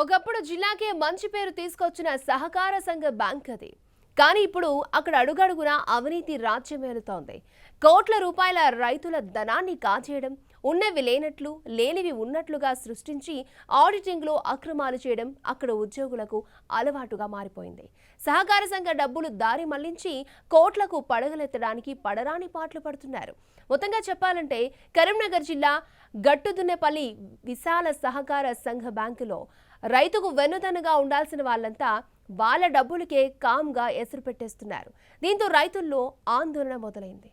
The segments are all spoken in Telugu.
ఒకప్పుడు జిల్లాకే మంచి పేరు తీసుకొచ్చిన సహకార సంఘ బ్యాంక్ అది. కానీ ఇప్పుడు అక్కడ అడుగడుగున అవినీతి రాజ్యమేలుతోంది. కోట్ల రూపాయల రైతుల ధనాన్ని కాజేయడం, ఉన్నవి లేనట్లు లేనివి ఉన్నట్లుగా సృష్టించి ఆడిటింగ్లో అక్రమాలు చేయడం అక్కడ ఉద్యోగులకు అలవాటుగా మారిపోయింది. సహకార సంఘ డబ్బులు దారి మళ్లించి కోట్లకు పడగలెత్తడానికి పడరాని పాటలు పడుతున్నారు. మొత్తంగా చెప్పాలంటే కరీంనగర్ జిల్లా గట్టుదున్నెపల్లి విశాల సహకార సంఘ బ్యాంకులో రైతుకు వెన్నుదన్నుగా ఉండాల్సిన వాళ్ళంతా వాళ్ళ డబ్బులకే కామ్గా ఎసురు పెట్టేస్తున్నారు. దీంతో రైతుల్లో ఆందోళన మొదలైంది.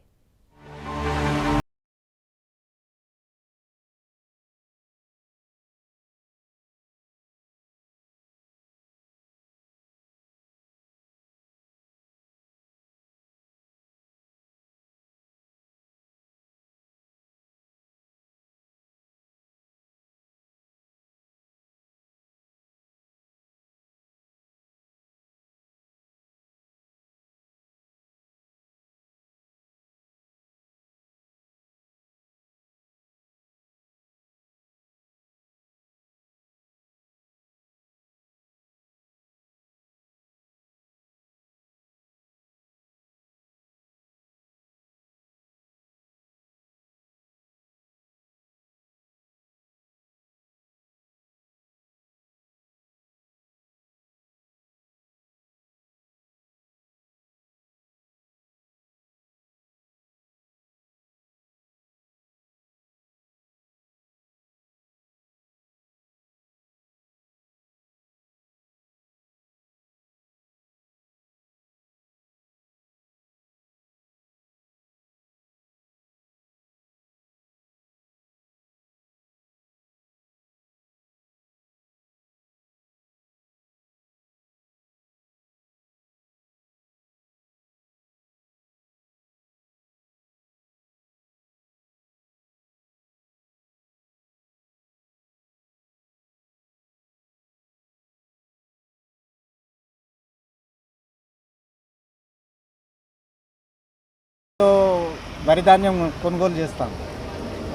వరి ధాన్యం కొనుగోలు చేస్తాం.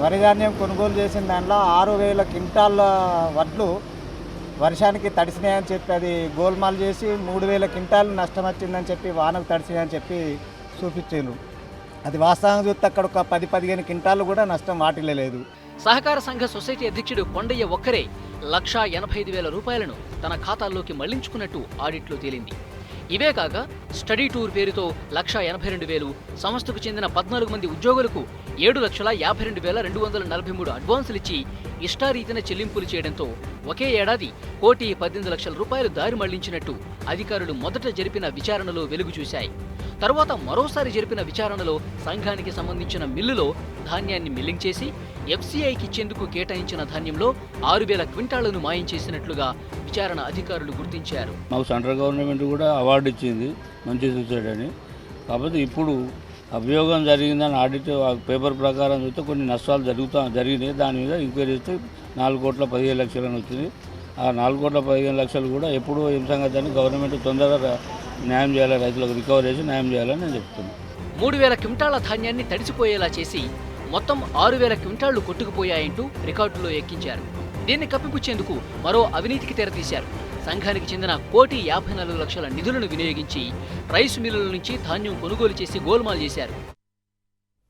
వరి ధాన్యం కొనుగోలు చేసిన దాంట్లో 6,000 క్వింటాల వడ్లు వర్షానికి తడిసినాయని చెప్పి అది గోల్మాల్ చేసి 3,000 క్వింటాలు నష్టం వచ్చిందని చెప్పి వానకు తడిసినాయని చెప్పి చూపించారు. అది వాస్తవంగా చూస్తే అక్కడ ఒక 10-15 క్వింటాలు కూడా నష్టం వాటిలో లేదు. సహకార సంఘ సొసైటీ అధ్యక్షుడు కొండయ్య ఒక్కరే 1,85,000 రూపాయలను తన ఖాతాల్లోకి మళ్లించుకున్నట్టు ఆడిట్లో తేలింది. ఇవే కాక స్టడీ టూర్ పేరుతో 1,82,000, సంస్థకు చెందిన 14 మంది ఉద్యోగులకు 7,52,243 అడ్వాన్సులు ఇచ్చి ఇష్టారీతిన చెల్లింపులు చేయడంతో ఒకే ఏడాది 1,18,00,000 రూపాయలు దారి మళ్లించినట్టు అధికారులు మొదట జరిపిన విచారణలో వెలుగు చూశాయి. తరువాత మరోసారి జరిపిన విచారణలో సంఘానికి సంబంధించిన మిల్లులో ధాన్యాన్ని మిల్లింగ్ చేసి ఎఫ్సీఐకి ఇచ్చేందుకు కేటాయించిన ధాన్యంలో 6,000 క్వింటాళ్లను మాయం చేసినట్లుగా విచారణ అధికారులు గుర్తించారు. మాకు సెంట్రల్ గవర్నమెంట్ కూడా అవార్డు ఇచ్చింది మంచి చూసాడని. కాకపోతే ఇప్పుడు అభియోగం జరిగిందని ఆడిట్ పేపర్ ప్రకారం చూస్తే కొన్ని నష్టాలు జరిగినాయి. దాని మీద ఎంక్వైరీ చేస్తే 4,15,00,000 అని వచ్చింది. ఆ 4,15,00,000 కూడా ఎప్పుడు ఏం సంగతి గవర్నమెంట్ తొందరగా న్యాయం చేయాలి, రైతులకు రికవర్ చేసి న్యాయం చేయాలని నేను చెప్తున్నాను. 3,000 క్వింటాళ్ల ధాన్యాన్ని తడిసిపోయేలా చేసి మొత్తం 6,000 క్వింటాళ్లు కొట్టుకుపోయాయంటూ రికార్డులో ఎక్కించారు. దీన్ని కప్పిపుచ్చేందుకు మరో అవినీతికి తెరతీశారు. సంఘానికి చెందిన 1,54,00,000 నిధులను వినియోగించి రైసు మిల్లుల నుంచి ధాన్యం కొనుగోలు చేసి గోల్మాల్ చేశారు.